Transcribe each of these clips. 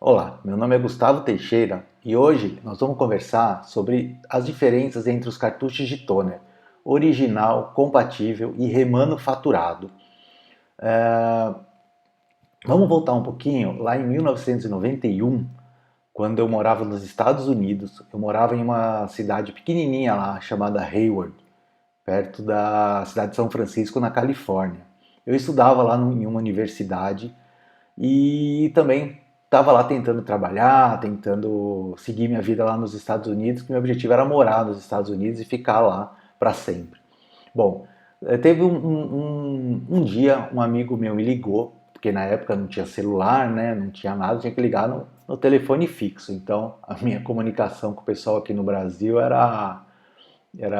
Olá, meu nome é Gustavo Teixeira e hoje nós vamos conversar sobre as diferenças entre os cartuchos de toner original, compatível e remanufaturado. É, Vamos voltar um pouquinho lá em 1991, quando eu morava nos Estados Unidos. Eu morava em uma cidade pequenininha lá chamada Hayward, perto da cidade de São Francisco, na Califórnia. Eu estudava lá em uma universidade e também estava lá tentando trabalhar, tentando seguir minha vida lá nos Estados Unidos, que meu objetivo era morar nos Estados Unidos e ficar lá para sempre. Bom, teve um dia um amigo meu me ligou, porque na época não tinha celular, né, não tinha nada, tinha que ligar no telefone fixo. Então a minha comunicação com o pessoal aqui no Brasil era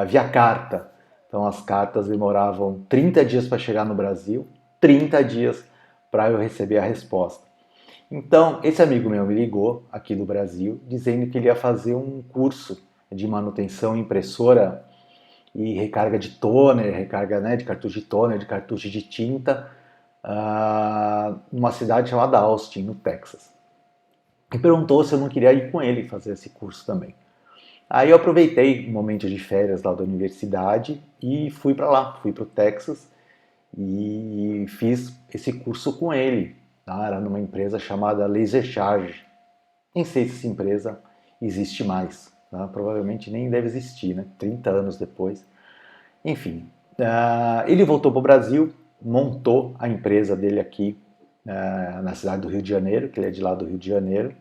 via carta. Então as cartas demoravam 30 dias para chegar no Brasil, 30 dias para eu receber a resposta. Então, esse amigo meu me ligou aqui do Brasil dizendo que ele ia fazer um curso de manutenção impressora e recarga de toner, recarga, né, de cartucho de toner, de cartucho de tinta, numa cidade chamada Austin, no Texas. E perguntou se eu não queria ir com ele fazer esse curso também. Aí eu aproveitei um momento de férias lá da universidade e fui para lá, fui para o Texas e fiz esse curso com ele. Tá? Era numa empresa chamada Laser Charge. Nem sei se essa empresa existe mais. Tá? Provavelmente nem deve existir, né? 30 anos depois. Enfim, ele voltou para o Brasil, montou a empresa dele aqui na cidade do Rio de Janeiro, que ele é de lá do Rio de Janeiro.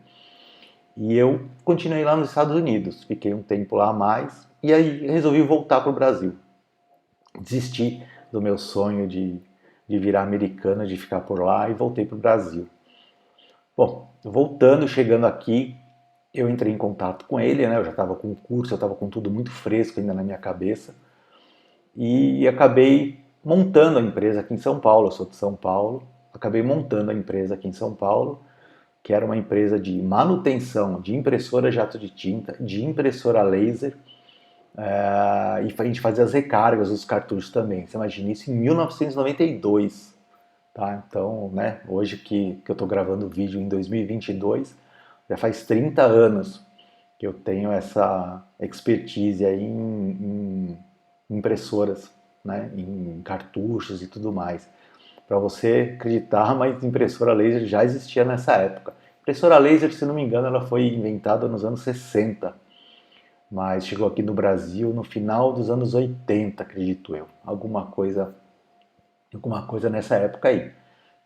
E eu continuei lá nos Estados Unidos, fiquei um tempo lá a mais, e aí resolvi voltar para o Brasil. Desisti do meu sonho de virar americano, de ficar por lá, e voltei para o Brasil. Bom, voltando, chegando aqui, eu entrei em contato com ele, né? Eu já estava com o curso, eu estava com tudo muito fresco ainda na minha cabeça, e acabei montando a empresa aqui em São Paulo. Eu sou de São Paulo, acabei montando a empresa aqui em São Paulo, que era uma empresa de manutenção de impressora jato de tinta, de impressora laser, e a gente fazia as recargas dos cartuchos também. Você imagina isso em 1992, tá? Então, né, hoje que eu estou gravando o vídeo em 2022, já faz 30 anos que eu tenho essa expertise aí em impressoras, né, em cartuchos e tudo mais. Para você acreditar, mas impressora laser já existia nessa época. Impressora laser, se não me engano, ela foi inventada nos anos 60, mas chegou aqui no Brasil no final dos anos 80, acredito eu. Alguma coisa nessa época aí.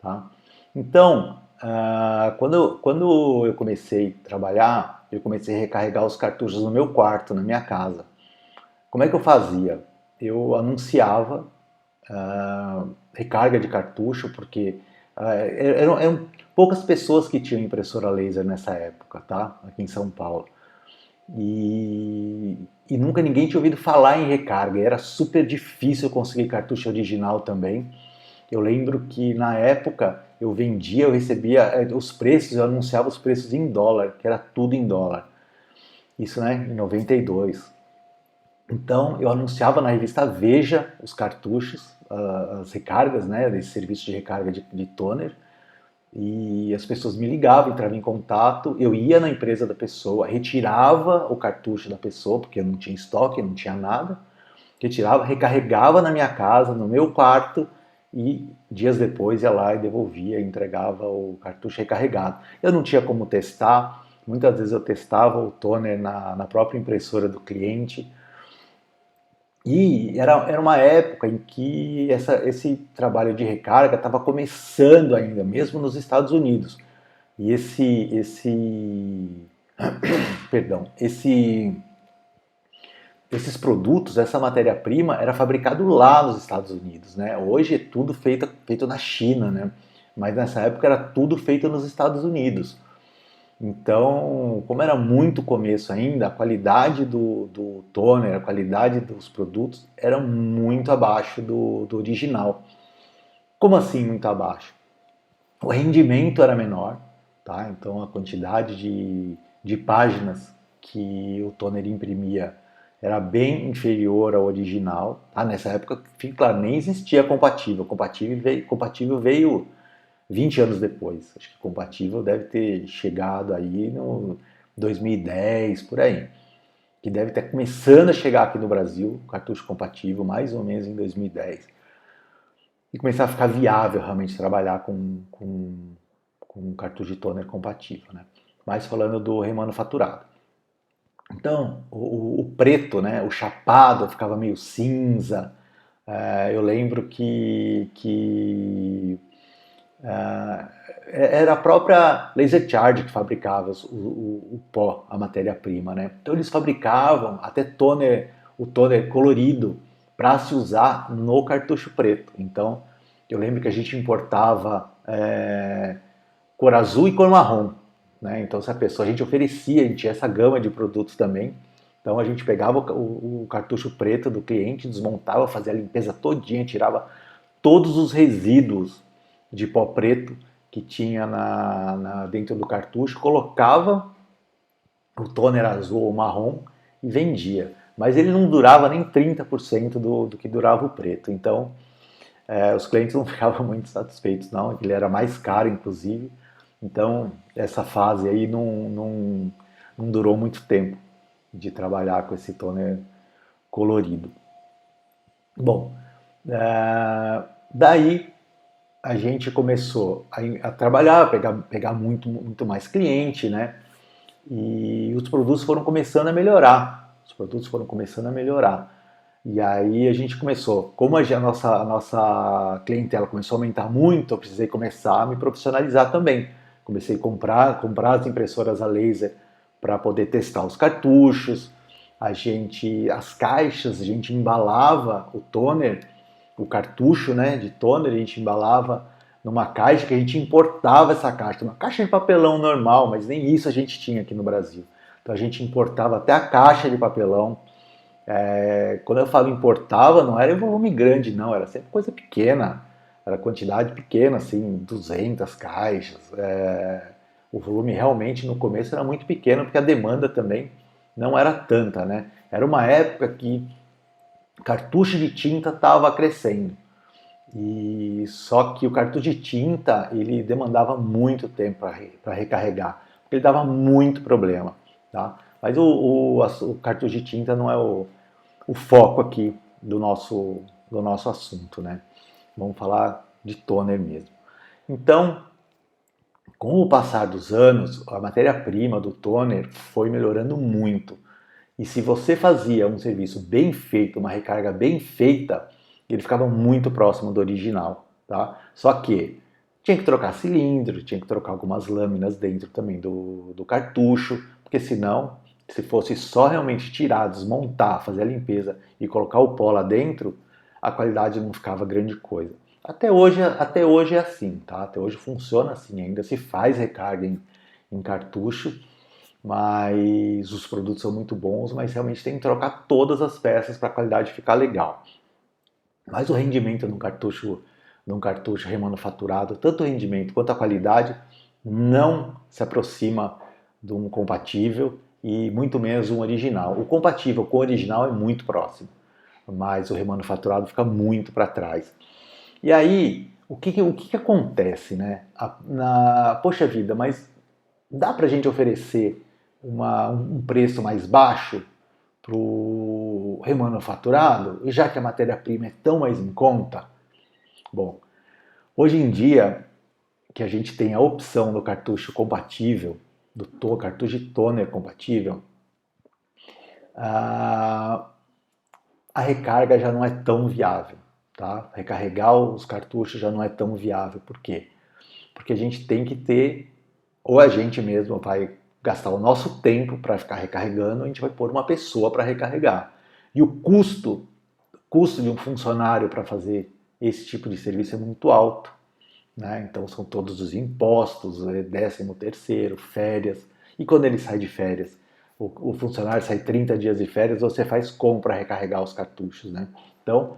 Tá? Então, quando eu comecei a trabalhar, eu comecei a recarregar os cartuchos no meu quarto, na minha casa. Como é que eu fazia? Eu anunciava recarga de cartucho, porque eram poucas pessoas que tinham impressora laser nessa época, tá? Aqui em São Paulo. E nunca ninguém tinha ouvido falar em recarga. Era super difícil conseguir cartucho original também. Eu lembro que na época eu vendia, eu recebia os preços, eu anunciava os preços em dólar, que era tudo em dólar. Isso, né, em 92. Então eu anunciava na revista Veja os cartuchos, as recargas, né, desse serviço de recarga de toner. E as pessoas me ligavam, entravam em contato, eu ia na empresa da pessoa, retirava o cartucho da pessoa, porque eu não tinha estoque, não tinha nada, retirava, recarregava na minha casa, no meu quarto, e dias depois ia lá e devolvia, entregava o cartucho recarregado. Eu não tinha como testar, muitas vezes eu testava o toner na própria impressora do cliente, e era uma época em que esse trabalho de recarga estava começando ainda, mesmo nos Estados Unidos. E perdão, esses produtos, essa matéria-prima era fabricado lá nos Estados Unidos, né? Hoje é tudo feito na China, né? Mas nessa época era tudo feito nos Estados Unidos. Então, como era muito começo ainda, a qualidade do toner, a qualidade dos produtos era muito abaixo do original. Como assim muito abaixo? O rendimento era menor, tá? Então a quantidade de páginas que o toner imprimia era bem inferior ao original. Tá? Nessa época, claro, nem existia compatível. Compatível veio 20 anos depois. Acho que compatível deve ter chegado aí no 2010, por aí. Que deve estar começando a chegar aqui no Brasil, cartucho compatível, mais ou menos em 2010. E começar a ficar viável realmente trabalhar com um cartucho de toner compatível, né? Mas falando do remanufaturado. Então, o preto, né, o chapado ficava meio cinza. Eu lembro que era a própria Laser Charge que fabricava o pó, a matéria-prima, né? Então eles fabricavam até toner, o toner colorido para se usar no cartucho preto. Então eu lembro que a gente importava cor azul e cor marrom, né? Então se a gente oferecia, a gente tinha essa gama de produtos também. Então a gente pegava o cartucho preto do cliente, desmontava, fazia a limpeza todinha, tirava todos os resíduos de pó preto que tinha dentro do cartucho, colocava o toner azul ou marrom e vendia. Mas ele não durava nem 30% do que durava o preto. Então, os clientes não ficavam muito satisfeitos, não. Ele era mais caro, inclusive. Então, essa fase aí não durou muito tempo de trabalhar com esse toner colorido. Bom, daí a gente começou a trabalhar, pegar muito mais cliente, né? E os produtos foram começando a melhorar. Os produtos foram começando a melhorar. E aí a gente começou, como a nossa clientela começou a aumentar muito, eu precisei começar a me profissionalizar também. Comecei a comprar as impressoras a laser para poder testar os cartuchos. As caixas, a gente embalava o toner, o cartucho, né, de toner, a gente embalava numa caixa que a gente importava essa caixa, uma caixa de papelão normal, mas nem isso a gente tinha aqui no Brasil. Então a gente importava até a caixa de papelão. Quando eu falo importava, não era em volume grande, não, era sempre coisa pequena, era quantidade pequena, assim, 200 caixas. O volume realmente no começo era muito pequeno, porque a demanda também não era tanta, né? Era uma época que cartucho de tinta estava crescendo. E só que o cartucho de tinta ele demandava muito tempo para recarregar, porque ele dava muito problema, tá? Mas o cartucho de tinta não é o foco aqui do nosso assunto, né? Vamos falar de toner mesmo. Então, com o passar dos anos, a matéria-prima do toner foi melhorando muito. E se você fazia um serviço bem feito, uma recarga bem feita, ele ficava muito próximo do original, tá? Só que tinha que trocar cilindro, tinha que trocar algumas lâminas dentro também do cartucho, porque senão, se fosse só realmente tirar, desmontar, fazer a limpeza e colocar o pó lá dentro, a qualidade não ficava grande coisa. Até hoje é assim, tá? Até hoje funciona assim, ainda se faz recarga em cartucho, mas os produtos são muito bons, mas realmente tem que trocar todas as peças para a qualidade ficar legal. Mas o rendimento num cartucho remanufaturado, tanto o rendimento quanto a qualidade, não se aproxima de um compatível e muito menos um original. O compatível com o original é muito próximo, mas o remanufaturado fica muito para trás. E aí, o que acontece, né? Poxa vida, mas dá para a gente oferecer um preço mais baixo para o remanufaturado, e já que a matéria-prima é tão mais em conta? Bom, hoje em dia que a gente tem a opção do cartucho compatível, cartucho de toner compatível, a recarga já não é tão viável, tá? Recarregar os cartuchos já não é tão viável. Por quê? Porque a gente tem que ter, ou a gente mesmo vai gastar o nosso tempo para ficar recarregando, ou a gente vai pôr uma pessoa para recarregar. E o custo de um funcionário para fazer esse tipo de serviço é muito alto, né? Então são todos os impostos, 13º, férias. E quando ele sai de férias? O funcionário sai 30 dias de férias, você faz como para recarregar os cartuchos, né? Então,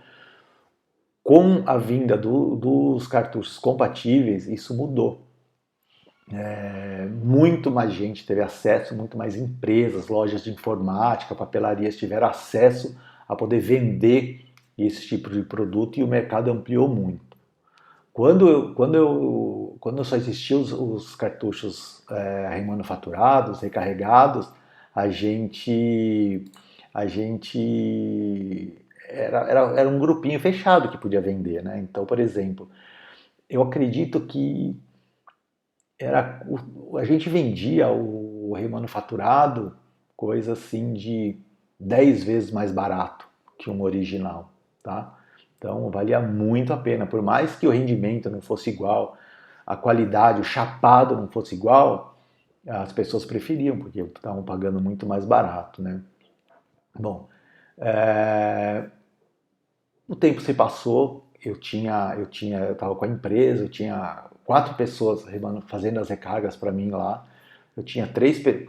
com a vinda dos cartuchos compatíveis, isso mudou. Muito mais gente teve acesso, muito mais empresas, lojas de informática, papelarias tiveram acesso a poder vender esse tipo de produto e o mercado ampliou muito. Quando só existiam os cartuchos remanufaturados, recarregados, a gente, a gente era um grupinho fechado que podia vender, né? Então, por exemplo, eu acredito que a gente vendia o remanufaturado coisa assim de 10 vezes mais barato que um original, tá? Então valia muito a pena, por mais que o rendimento não fosse igual, a qualidade, o chapado não fosse igual, as pessoas preferiam, porque estavam pagando muito mais barato, né? Bom, o tempo se passou, eu estava com a empresa, eu tinha 4 pessoas fazendo as recargas para mim lá. Eu tinha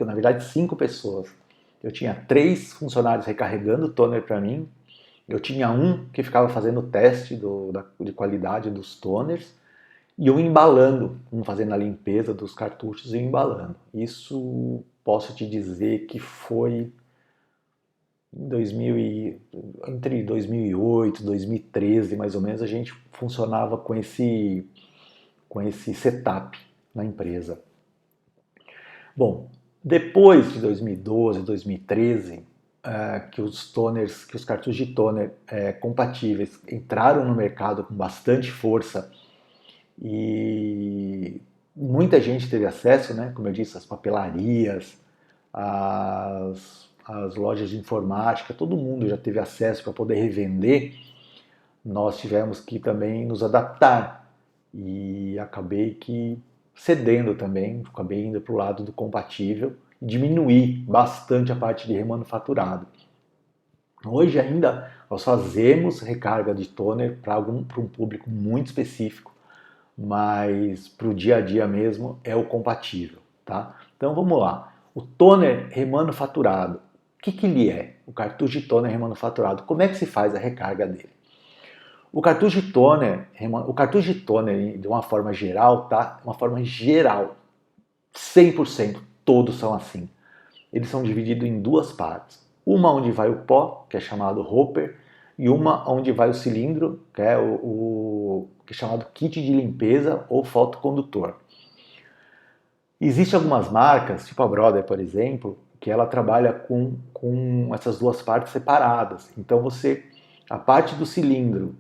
na verdade 5 pessoas. Eu tinha 3 funcionários recarregando o toner para mim. Eu tinha um que ficava fazendo o teste de qualidade dos toners e um embalando, um fazendo a limpeza dos cartuchos e embalando. Isso posso te dizer que foi entre 2008 e 2013, mais ou menos, a gente funcionava com esse setup na empresa. Bom, depois de 2012, 2013, que os cartuchos de toner compatíveis entraram no mercado com bastante força e muita gente teve acesso, né? Como eu disse, às papelarias, às lojas de informática, todo mundo já teve acesso para poder revender. Nós tivemos que também nos adaptar e acabei que cedendo também, acabei indo para o lado do compatível e diminuir bastante a parte de remanufaturado. Hoje ainda nós fazemos recarga de toner para um público muito específico, mas para o dia a dia mesmo é o compatível, tá? Então vamos lá. O toner remanufaturado, o que ele é? O cartucho de toner remanufaturado, como é que se faz a recarga dele? O cartucho de toner, de uma forma geral, tá? Uma forma geral, 100%, todos são assim. Eles são divididos em 2 partes. Uma onde vai o pó, que é chamado hopper, e uma onde vai o cilindro, que é que é chamado kit de limpeza ou fotocondutor. Existem algumas marcas, tipo a Brother, por exemplo, que ela trabalha com essas 2 partes separadas. Então a parte do cilindro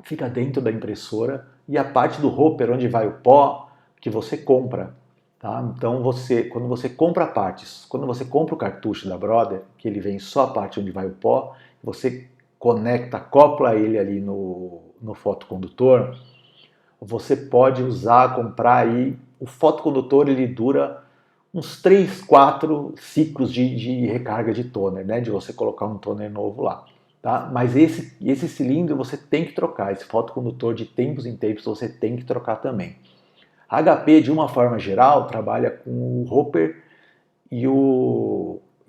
fica dentro da impressora e a parte do hopper, onde vai o pó, que você compra. Tá? Então quando você compra partes, quando você compra o cartucho da Brother, que ele vem só a parte onde vai o pó, você acopla ele ali no fotocondutor, você pode comprar aí, o fotocondutor ele dura uns 3, 4 ciclos de recarga de toner, né? De você colocar um toner novo lá. Tá? Mas esse cilindro você tem que trocar, esse fotocondutor de tempos em tempos você tem que trocar também. A HP, de uma forma geral, trabalha com o hopper e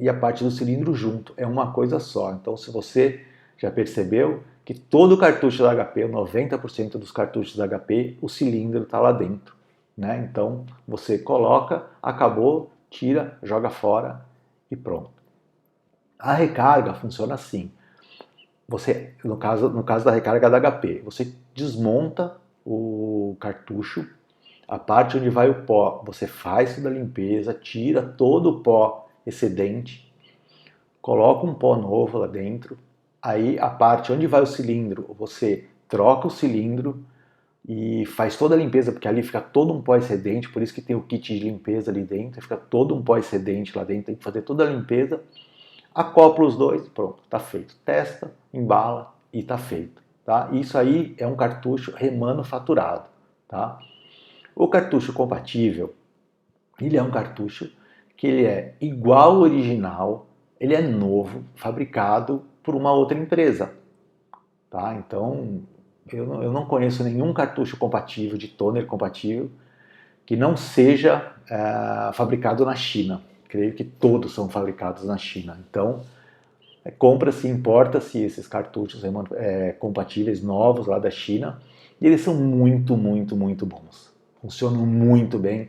a parte do cilindro junto, é uma coisa só. Então, se você já percebeu que todo o cartucho da HP, 90% dos cartuchos da HP, o cilindro está lá dentro. Né? Então, você coloca, acabou, tira, joga fora e pronto. A recarga funciona assim. No caso da recarga da HP, você desmonta o cartucho, a parte onde vai o pó, você faz toda a limpeza, tira todo o pó excedente, coloca um pó novo lá dentro, aí a parte onde vai o cilindro, você troca o cilindro e faz toda a limpeza, porque ali fica todo um pó excedente, por isso que tem o kit de limpeza ali dentro, fica todo um pó excedente lá dentro, tem que fazer toda a limpeza, acopla os dois, pronto, tá feito. Testa, embala e tá feito. Tá? Isso aí é um cartucho remanufaturado. Tá? O cartucho compatível, ele é um cartucho que ele é igual ao original, ele é novo, fabricado por uma outra empresa. Tá? Então, eu não conheço nenhum cartucho compatível, de toner compatível, que não seja fabricado na China. Creio que todos são fabricados na China. Então, compra-se, importa-se esses cartuchos compatíveis novos lá da China e eles são muito, muito, muito bons. Funcionam muito bem.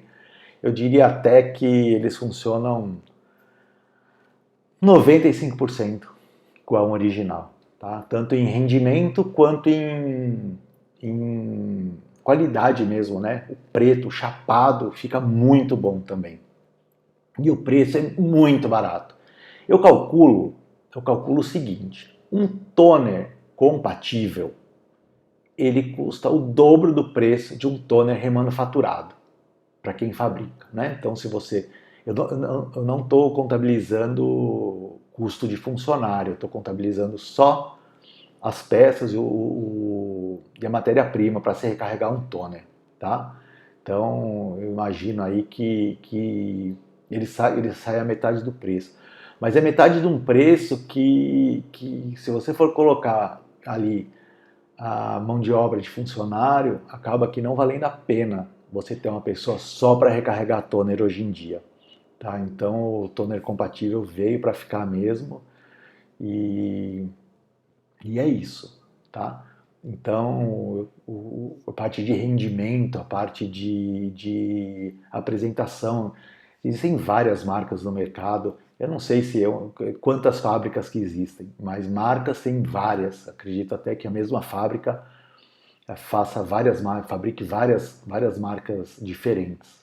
Eu diria até que eles funcionam 95% igual ao original. Tá? Tanto em rendimento quanto em qualidade mesmo, né? O preto, o chapado, fica muito bom também. E o preço é muito barato. Eu calculo o seguinte, um toner compatível, ele custa o dobro do preço de um toner remanufaturado, para quem fabrica, né? Então, se você... Eu não estou contabilizando custo de funcionário, eu estou contabilizando só as peças e a matéria-prima para se recarregar um toner, tá? Então, eu imagino aí que ele sai a metade do preço. Mas é metade de um preço que se você for colocar ali a mão de obra de funcionário, acaba que não valendo a pena você ter uma pessoa só para recarregar toner hoje em dia. Tá? Então o toner compatível veio para ficar mesmo e é isso. Tá? Então a parte de rendimento, a parte de apresentação, existem várias marcas no mercado. Eu não sei quantas fábricas que existem, mas marcas tem várias. Acredito até que a mesma fábrica fabrique várias marcas diferentes.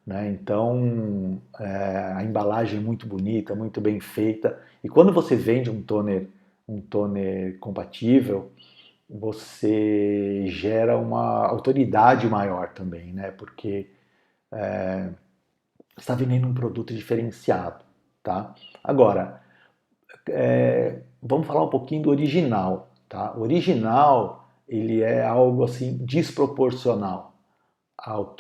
Né? Então, a embalagem é muito bonita, muito bem feita. E quando você vende um toner compatível, você gera uma autoridade maior também, né? Porque você está vendendo um produto diferenciado. Tá? Agora, vamos falar um pouquinho do original. Tá? O original ele é algo assim desproporcional ao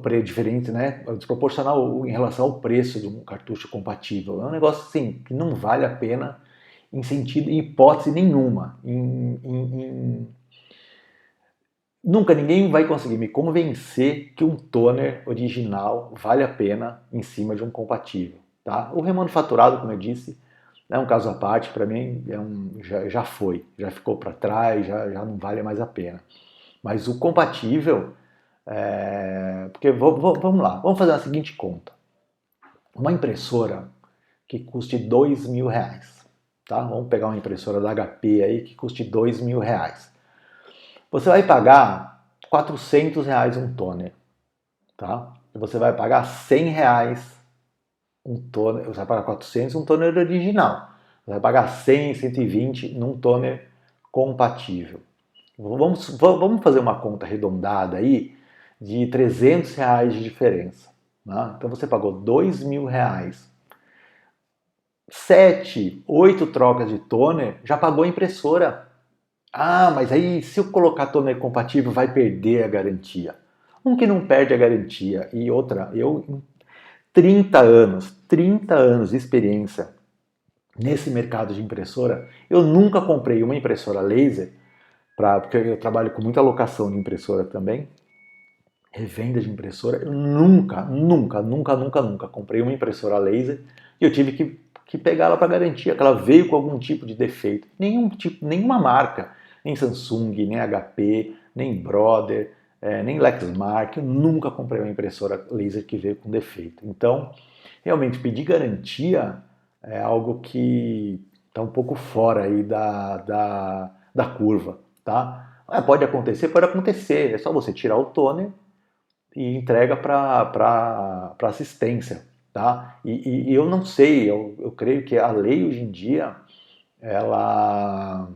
preço diferente, né? Desproporcional em relação ao preço de um cartucho compatível. É um negócio assim que não vale a pena em hipótese nenhuma. Nunca ninguém vai conseguir me convencer que um toner original vale a pena em cima de um compatível. Tá? O remanufaturado, como eu disse, é um caso à parte, para mim já foi, já ficou para trás, já não vale mais a pena. Mas o compatível, porque vamos lá, vamos fazer a seguinte conta. Uma impressora que custe R$2.000, tá? Vamos pegar uma impressora da HP aí que custe R$2.000. Você vai pagar R$400 um toner, tá? E você vai pagar R$100 um toner, você vai pagar 400 um toner original. Você vai pagar 100, 120 num toner compatível. Vamos fazer uma conta arredondada aí de R$300 de diferença. Né? Então você pagou R$2.000. 7, 8 trocas de toner, já pagou a impressora. Ah, mas aí se eu colocar toner compatível vai perder a garantia. Um que não perde a garantia. E outra, eu em 30 anos de experiência nesse mercado de impressora, eu nunca comprei uma impressora laser, porque eu trabalho com muita locação de impressora também, revenda de impressora, eu nunca comprei uma impressora laser e eu tive que pegar ela para garantia, que ela veio com algum tipo de defeito. Nenhuma marca, nem Samsung, nem HP, nem Brother, nem Lexmark, eu nunca comprei uma impressora laser que veio com defeito. Então, realmente, pedir garantia é algo que está um pouco fora aí da curva, tá? Pode acontecer, é só você tirar o toner e entrega para assistência, tá? E eu não sei, eu creio que a lei hoje em dia, ela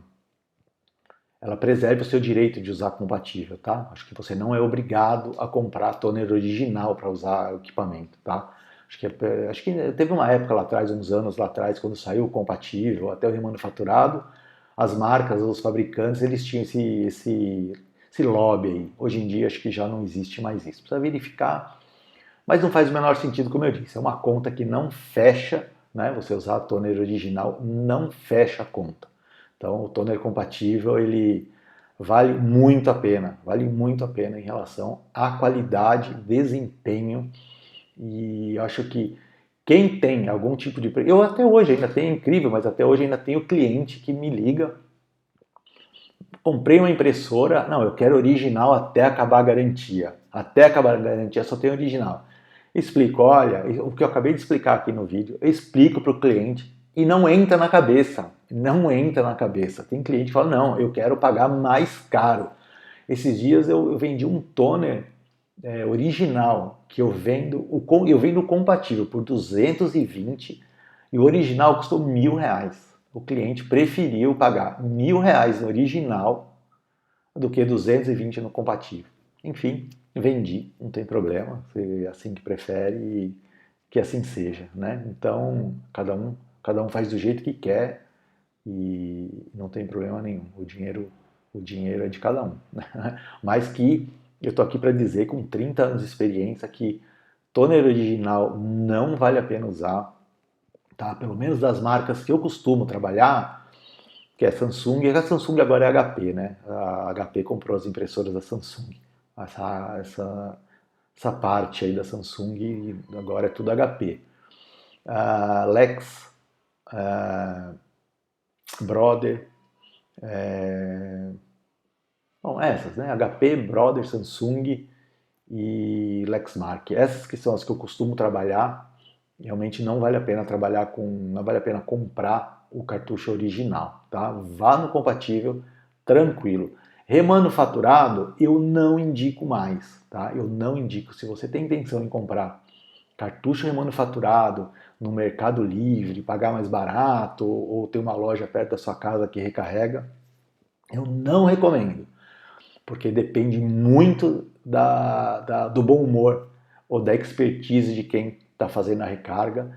preserva o seu direito de usar compatível, tá? Acho que você não é obrigado a comprar toner original para usar o equipamento, tá? Acho que teve uma época lá atrás, uns anos lá atrás, quando saiu o compatível, até o remanufaturado, as marcas, os fabricantes, eles tinham esse lobby aí. Hoje em dia acho que já não existe mais isso. Precisa verificar, mas não faz o menor sentido, como eu disse. É uma conta que não fecha, né? Você usar a toner original não fecha a conta. Então o toner compatível, ele vale muito a pena em relação à qualidade, desempenho, e eu acho que quem tem algum tipo de... Eu até hoje ainda tenho, incrível, mas até hoje ainda tenho cliente que me liga, comprei uma impressora, não, eu quero original até acabar a garantia. Até acabar a garantia só tem original. Explico, olha, o que eu acabei de explicar aqui no vídeo, eu explico para o cliente E não entra na cabeça, não entra na cabeça. Tem cliente que fala, não, eu quero pagar mais caro. Esses dias eu vendi um toner original, que eu vendo compatível por 220 e o original custou R$ 1.000. O cliente preferiu pagar R$ 1.000 no original do que 220 no compatível. Enfim, vendi, não tem problema, se é assim que prefere, que assim seja, né? Então, cada um faz do jeito que quer e não tem problema nenhum. O dinheiro é de cada um. Mas que eu tô aqui para dizer, com 30 anos de experiência, que toner original não vale a pena usar, tá? Pelo menos das marcas que eu costumo trabalhar, que é Samsung, e a Samsung agora é HP, né? A HP comprou as impressoras da Samsung. Essa parte aí da Samsung agora é tudo HP. Lex, Brother, bom, essas, né? HP, Brother, Samsung e Lexmark. Essas que são as que eu costumo trabalhar. Realmente não vale a pena trabalhar com, não vale a pena comprar o cartucho original, tá? Vá no compatível, tranquilo. Remanufaturado eu não indico mais, tá? Eu não indico. Se você tem intenção em comprar cartucho remanufaturado no Mercado Livre, pagar mais barato ou ter uma loja perto da sua casa que recarrega, eu não recomendo, porque depende muito do bom humor ou da expertise de quem está fazendo a recarga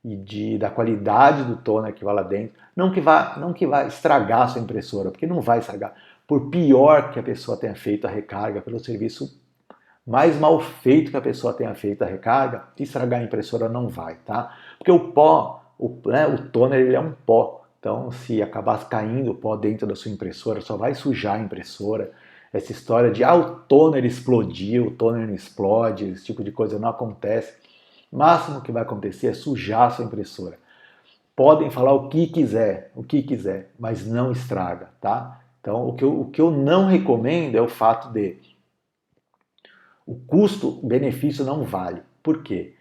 e da qualidade do toner que vai lá dentro. Não que vá estragar a sua impressora, porque não vai estragar. Por pior que a pessoa tenha feito a recarga, pelo serviço mais mal feito que a pessoa tenha feito a recarga, estragar a impressora não vai, tá? Porque o pó, o toner, ele é um pó. Então, se acabar caindo o pó dentro da sua impressora, só vai sujar a impressora. Essa história de, o toner explodiu, o toner não explode, esse tipo de coisa não acontece. O máximo que vai acontecer é sujar a sua impressora. Podem falar o que quiser, mas não estraga, tá? Então, o que eu não recomendo é o fato de o custo-benefício não vale. Por quê?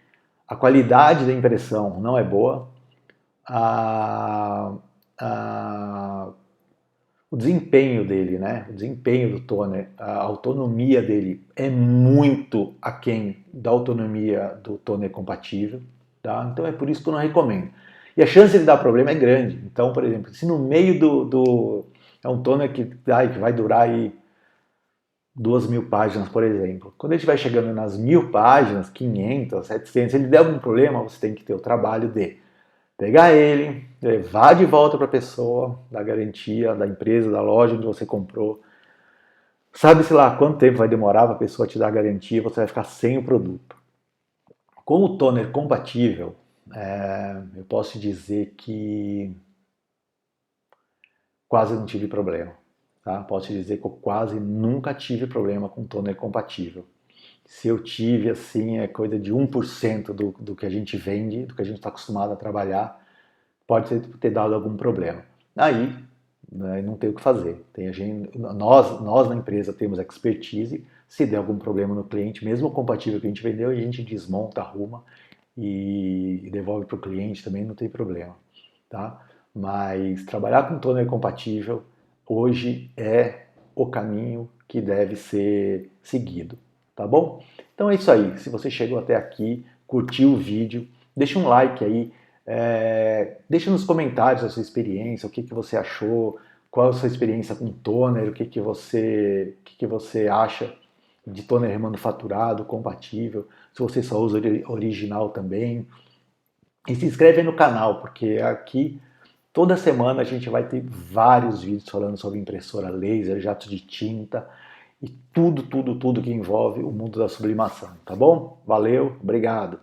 A qualidade da impressão não é boa, a, a, o desempenho dele, né? O desempenho do toner, a autonomia dele é muito aquém da autonomia do toner compatível, tá? Então é por isso que eu não recomendo. E a chance de dar problema é grande. Então, por exemplo, se no meio é um toner que vai durar aí 2.000 páginas, por exemplo. Quando ele estiver chegando nas 1.000 páginas, 500, 700, se ele der algum problema, você tem que ter o trabalho de pegar ele, levar de volta para a pessoa, da garantia, da empresa, da loja onde você comprou. Sabe-se lá quanto tempo vai demorar para a pessoa te dar a garantia, você vai ficar sem o produto. Com o toner compatível, eu posso dizer que quase não tive problema. Tá? Posso te dizer que eu quase nunca tive problema com toner compatível. Se eu tive, assim, é coisa de 1% do que a gente vende, do que a gente está acostumado a trabalhar, pode ter dado algum problema. Aí, né, não tem o que fazer. Nós na empresa temos expertise, se der algum problema no cliente, mesmo o compatível que a gente vendeu, a gente desmonta, arruma e devolve para o cliente, também não tem problema. Tá? Mas trabalhar com toner compatível hoje é o caminho que deve ser seguido, tá bom? Então é isso aí. Se você chegou até aqui, curtiu o vídeo, deixa um like aí, deixa nos comentários a sua experiência, o que você achou, qual a sua experiência com toner, o que você acha de toner remanufaturado, compatível, se você só usa original também. E se inscreve aí no canal, porque aqui toda semana a gente vai ter vários vídeos falando sobre impressora laser, jato de tinta e tudo que envolve o mundo da sublimação, tá bom? Valeu, obrigado!